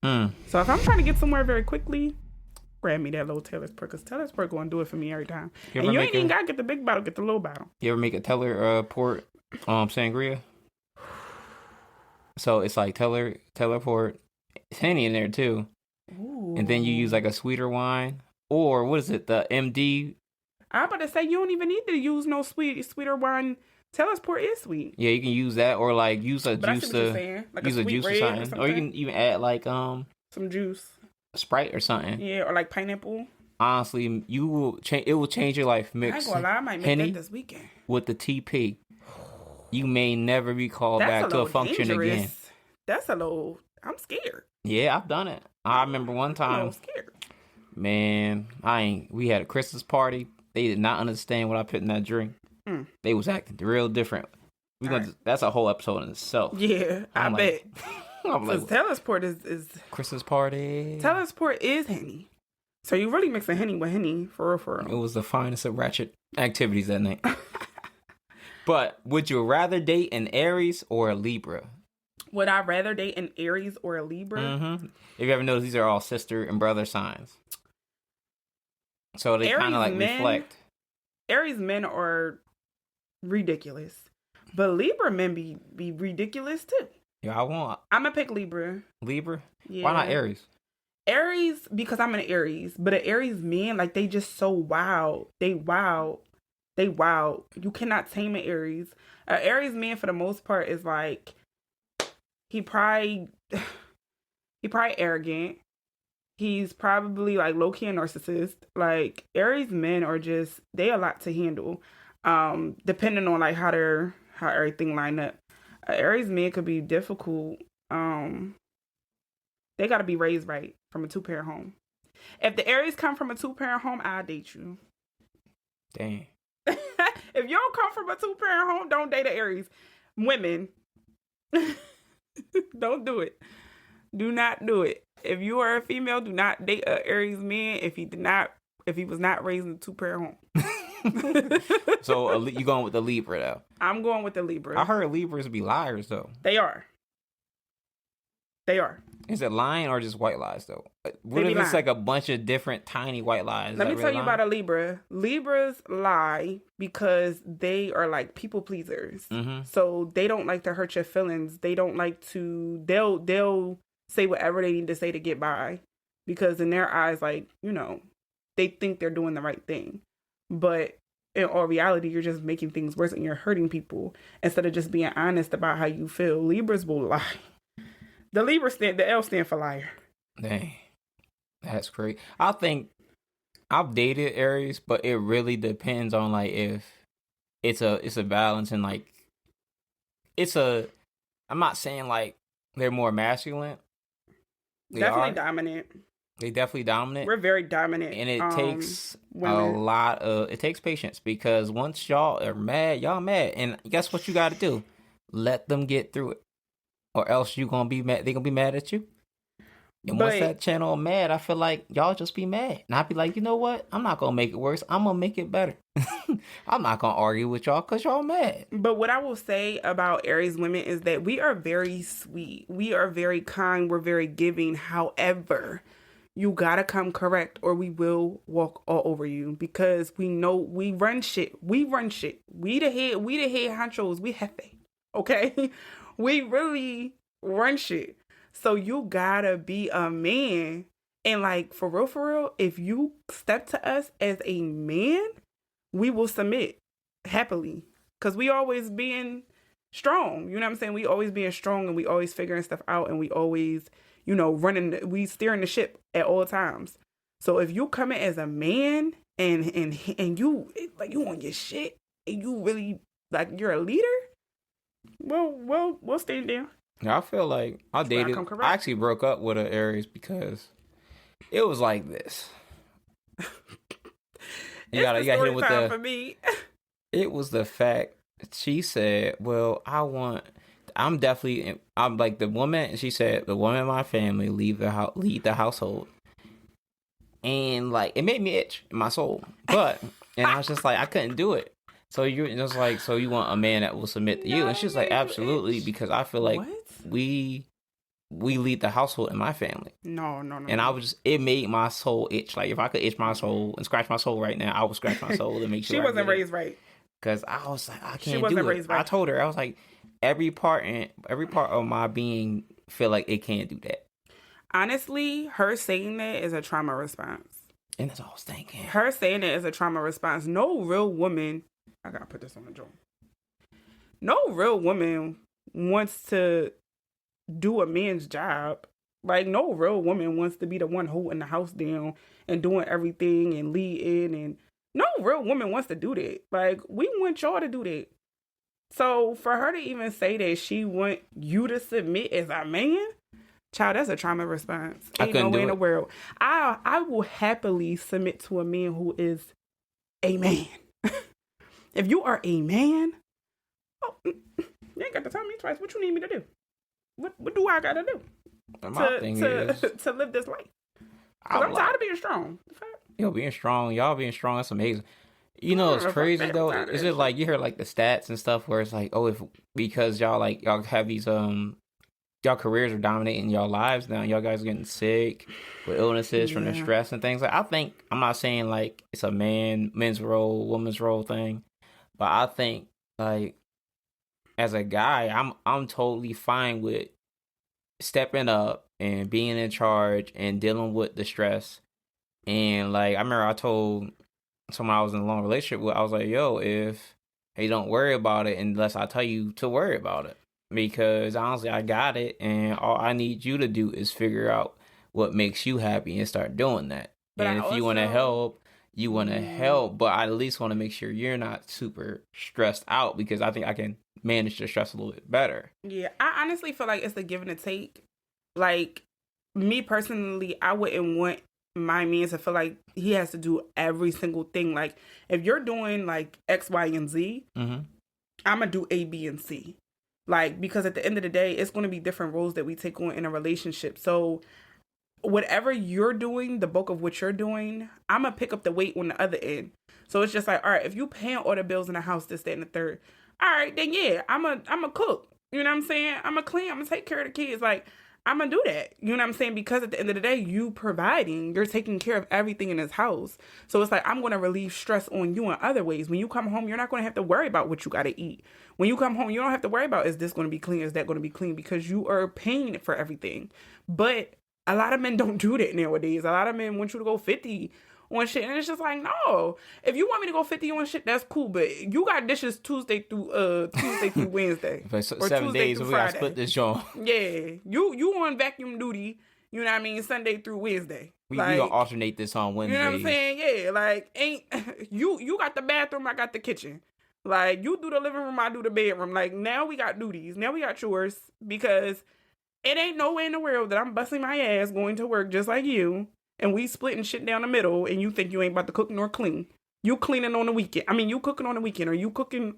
So if I'm trying to get somewhere very quickly, grab me that little Taylor's Port, because Taylor's Port going to do it for me every time. You And ever you make ain't even got to get the big bottle, get the little bottle. You ever make a Teller port sangria? So it's like Teller port, it's Henny in there too, Ooh. and then you use like a sweeter wine, or what is it, the MD? I'm about to say you don't even need to use no sweeter wine. Taylor's Port is sweet. Yeah, you can use that, or like use a But I juice see what you're to saying. Like use a a sweet juice or red something, or you can even add like some juice, Sprite or something. yeah, or like pineapple. Honestly, you will change. It will change your life. I Mix ain't gonna lie, I might make Henny that this weekend. with the TP. You may never be called That's back to a function dangerous. again. That's a little. I'm scared. Yeah, I've done it. I remember one I'm a time, little scared. man. We had a Christmas party. They did not understand what I put in that drink. They was acting real different. That's a whole episode in itself. Yeah, I bet. I'm like, Because Taylor's Port is Christmas party. Taylor's Port is Henny. So you really mixing Henny with Henny for real. It was the finest of ratchet activities that night. But would you rather date an Aries or a Libra? Would I rather date an Aries or a Libra? Mm-hmm. If you ever noticed, these are all sister and brother signs. So they kind of like reflect. Aries men are ridiculous. But Libra men be ridiculous too. Yeah, I'm going to pick Libra. Libra? Yeah. Why not Aries? Aries, because I'm an Aries. But an Aries man, like, they just so wild. They wild. You cannot tame an Aries. An Aries man, for the most part, is like, he probably arrogant. He's probably like low-key a narcissist. Like, Aries men are just, they a lot to handle. Depending on like how everything line up. Aries man could be difficult. They gotta be raised right from a 2-parent home. If the Aries come from a 2-parent home, I'll date you. Dang. If you don't come from a 2-parent home, don't date an Aries. Women, don't do it. Do not do it. If you are a female, do not date an Aries man if he was not raised in a 2-parent home. So you going with the Libra though? I'm going with the Libra. I heard Libras be liars though. They are. Is it lying or just white lies though? What if it's like a bunch of different tiny white lies? Let me tell you about a Libra. Libras lie because they are like people pleasers. Mm-hmm. So they don't like to hurt your feelings. They don't like to. They'll say whatever they need to say to get by, because in their eyes, like, you know, they think they're doing the right thing, but in all reality, you're just making things worse and you're hurting people instead of just being honest about how you feel. Libras will lie. The L stand for liar. Dang. That's great. I think I've dated Aries, but it really depends on like if it's a balance and like I'm not saying like they're more masculine. Definitely dominant. They definitely dominant. We're very dominant. And it takes it takes patience, because once y'all are mad, y'all mad. And guess what you got to do? Let them get through it. Or else you going to be mad. They going to be mad at you. And once that channel mad, I feel like y'all just be mad. And I be like, you know what? I'm not going to make it worse. I'm going to make it better. I'm not going to argue with y'all because y'all mad. But what I will say about Aries women is that we are very sweet. We are very kind. We're very giving. However, you got to come correct or we will walk all over you, because we know we run shit. We the head honchos. We hefe. Okay? We really run shit. So you gotta be a man. And like, for real, if you step to us as a man, we will submit happily. Because we always being strong. You know what I'm saying? We always being strong and we always figuring stuff out and we always, you know, we steering the ship at all times. So if you come in as a man and you like you on your shit and you really like you're a leader, we'll stand down. Yeah, I feel like I actually broke up with an Aries because it was like this. You gotta hit it with for me. It was the fact that she said, well, I'm like the woman. She said, the woman in my family lead the household. And like, it made me itch in my soul. And I was just like, I couldn't do it. So you're just like, so you want a man that will submit to you? And she's like, absolutely, because I feel like we lead the household in my family. No. And I was just, it made my soul itch. Like, if I could itch my soul and scratch my soul right now, I would scratch my soul to make sure she wasn't raised right. Because I was like, I can't do it. She wasn't raised right. I told her, I was like, every part of my being feel like it can't do that. Honestly, her saying that is a trauma response. And that's all I was thinking. Her saying it is a trauma response. No real woman, I gotta put this on the joint. No real woman wants to do a man's job. Like, no real woman wants to be the one holding the house down and doing everything and leading. And no real woman wants to do that. Like, we want y'all to do that. So for her to even say that she want you to submit as a man, child, that's a trauma response. Ain't no way in the world. I will happily submit to a man who is a man. If you are a man, you ain't got to tell me twice what you need me to do. What do I got to do to live this life? I'm tired of being strong. Being strong. Y'all being strong, that's amazing. You know, it's crazy though. Is it like you hear like the stats and stuff where it's like, oh, because y'all have these y'all careers are dominating y'all lives now. Y'all guys are getting sick with illnesses from the stress and things. Like, I think, I'm not saying like it's a men's role, woman's role thing, but I think like as a guy, I'm totally fine with stepping up and being in charge and dealing with the stress. And like, I remember I told someone I was in a long relationship with, I was like, yo, hey, don't worry about it unless I tell you to worry about it. Because honestly, I got it, and all I need you to do is figure out what makes you happy and start doing that. But and if you want to help, you want to help, but I at least want to make sure you're not super stressed out, because I think I can manage the stress a little bit better. Yeah, I honestly feel like it's a give and a take. Like, me personally, I wouldn't want my man to feel like he has to do every single thing. Like, if you're doing like X, Y, and Z, I'm gonna do A, B, and C. Like, because at the end of the day, it's going to be different roles that we take on in a relationship. So whatever you're doing, the bulk of what you're doing, I'm going to pick up the weight on the other end. So it's just like, all right, if you paying all the bills in the house, this, that, and the third, all right, then yeah, I'm a cook. You know what I'm saying? I'm a clean. I'm going to take care of the kids. Like, I'm going to do that. You know what I'm saying? Because at the end of the day, you providing, you're taking care of everything in this house. So it's like, I'm going to relieve stress on you in other ways. When you come home, you're not going to have to worry about what you got to eat. When you come home, you don't have to worry about, is this going to be clean? Is that going to be clean? Because you are paying for everything. But a lot of men don't do that nowadays. A lot of men want you to go 50 on shit. And it's just like, no. If you want me to go 50 on shit, that's cool. But you got dishes Tuesday through Wednesday. Or 7 days, we got to split this joint. Yeah. You on vacuum duty, you know what I mean, Sunday through Wednesday. We gonna alternate this on Wednesday. You know what I'm saying? Yeah. Like, you got the bathroom, I got the kitchen. Like, you do the living room, I do the bedroom. Like, now we got duties. Now we got chores. Because it ain't no way in the world that I'm busting my ass going to work just like you, and we splitting shit down the middle, and you think you ain't about to cook nor clean. You cleaning on the weekend. I mean, you cooking on the weekend, or you cooking...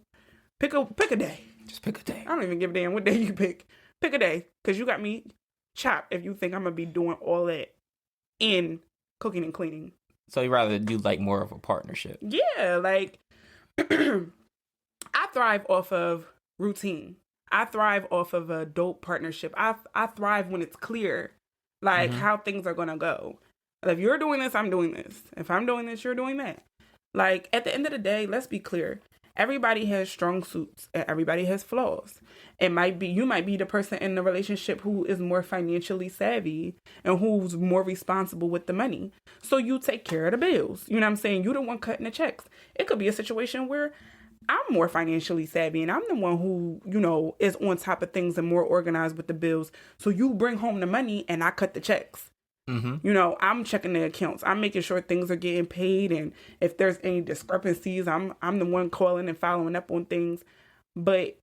Pick a day. Just pick a day. I don't even give a damn what day you pick. Pick a day. Because you got me chopped if you think I'm going to be doing all that in cooking and cleaning. So you rather do, like, more of a partnership. Yeah, like... I thrive off of routine. I thrive off of a dope partnership. I thrive when it's clear, like, how things are going to go. If you're doing this, I'm doing this. If I'm doing this, you're doing that. Like, at the end of the day, let's be clear. Everybody has strong suits and everybody has flaws. You might be the person in the relationship who is more financially savvy and who's more responsible with the money. So you take care of the bills. You know what I'm saying? You're the one cutting the checks. It could be a situation where I'm more financially savvy and I'm the one who, you know, is on top of things and more organized with the bills. So you bring home the money and I cut the checks. You know, I'm checking the accounts. I'm making sure things are getting paid. And if there's any discrepancies, I'm the one calling and following up on things. But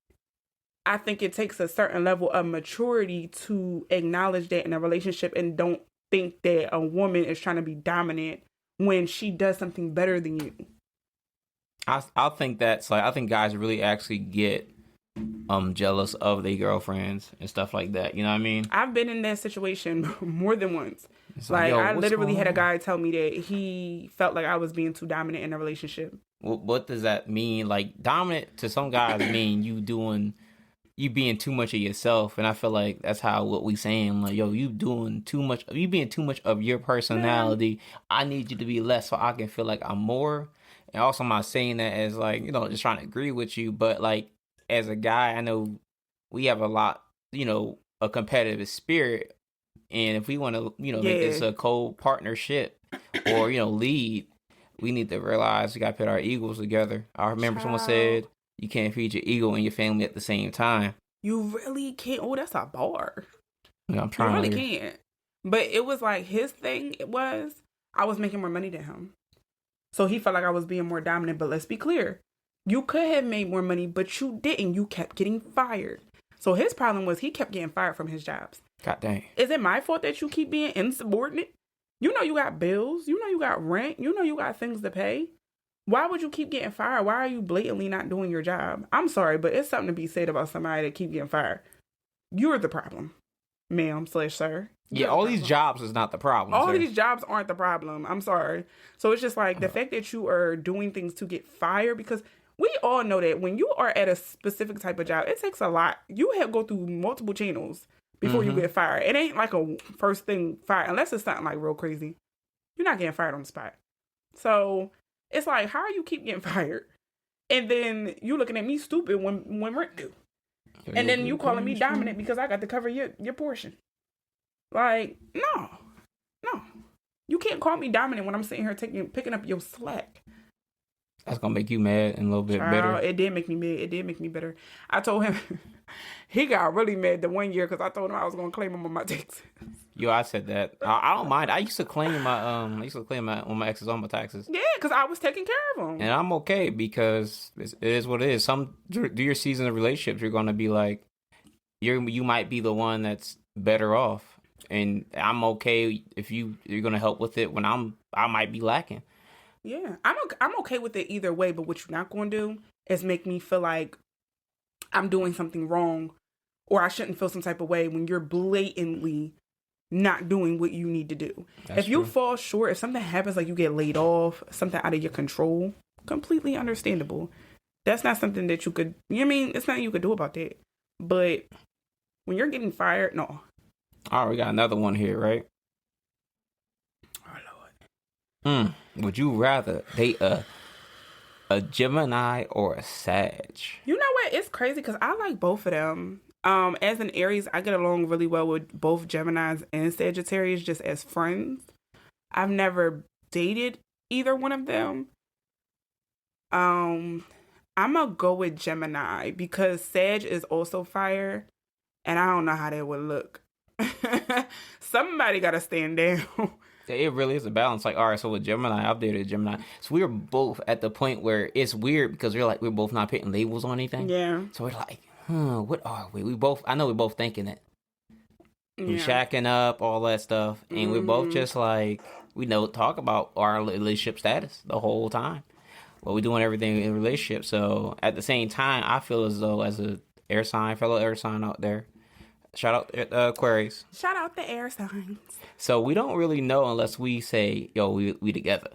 I think it takes a certain level of maturity to acknowledge that in a relationship and don't think that a woman is trying to be dominant when she does something better than you. I think that's like, I think guys really actually get jealous of their girlfriends and stuff like that. You know what I mean? I've been in that situation more than once. Like, I literally had a guy tell me that he felt like I was being too dominant in a relationship. What does that mean? Like, dominant to some guys mean you doing you being too much of yourself, and I feel like that's how what we saying, like, yo, you doing too much, you being too much of your personality. I need you to be less so I can feel like I'm more. And also, I'm not saying that as like, just trying to agree with you, but like as a guy, I know we have a lot, a competitive spirit, and if we want to, make this a co-partnership or lead, we need to realize we got to put our egos together. I remember someone said, you can't feed your ego and your family at the same time. You really can't. Oh, that's a bar. Yeah, I'm trying. You really can't. But it was like his thing was I was making more money than him. So he felt like I was being more dominant. But let's be clear. You could have made more money, but you didn't. You kept getting fired. So his problem was he kept getting fired from his jobs. God dang. Is it my fault that you keep being insubordinate? You know you got bills. You know you got rent. You know you got things to pay. Why would you keep getting fired? Why are you blatantly not doing your job? I'm sorry, but it's something to be said about somebody that keep getting fired. You're the problem, ma'am/sir. Yeah, all these jobs is not the problem. All these jobs aren't the problem. I'm sorry. So it's just like the fact that you are doing things to get fired, because we all know that when you are at a specific type of job, it takes a lot. You have to go through multiple channels before you get fired. It ain't like a first thing fire, unless it's something like real crazy. You're not getting fired on the spot. So it's like, how are you keep getting fired? And then you looking at me stupid when rent due. And then you calling me dominant because I got to cover your portion. Like, no. You can't call me dominant when I'm sitting here picking up your slack. That's going to make you mad and a little bit bitter. It did make me mad. It did make me bitter. I told him, he got really mad the 1 year because I told him I was going to claim him on my taxes. Yo, I said that. I don't mind. I used to claim my exes on my taxes. Yeah, because I was taking care of them. And I'm okay because it is what it is. Some through your season of relationships, you're going to be like, you might be the one that's better off. And I'm okay if you're going to help with it when I might be lacking. Yeah, I'm okay with it either way, but what you're not going to do is make me feel like I'm doing something wrong or I shouldn't feel some type of way when you're blatantly not doing what you need to do. That's if you true. fall short, if something happens, like you get laid off, something out of your control, completely understandable. That's not something that you could, it's nothing you could do about that. But when you're getting fired, no. All right, we got another one here, right? Oh, Lord. Would you rather date a Gemini or a Sag? You know what? It's crazy because I like both of them. As an Aries, I get along really well with both Geminis and Sagittarius just as friends. I've never dated either one of them. I'm gonna go with Gemini because Sag is also fire, and I don't know how that would look. Somebody gotta stand down. It really is a balance. Like, all right, so with Gemini, I've dated a Gemini. So we're both at the point where it's weird because we're both not putting labels on anything. Yeah. So we're like, what are we? I know we're both thinking it. We're Yeah. shacking up, all that stuff. And we're both just like, talk about our relationship status the whole time. Well, we're doing everything in a relationship. So at the same time, I feel as though as a fellow air sign out there, shout out Aquarius. Shout out the air signs. So we don't really know unless we say, yo, we together.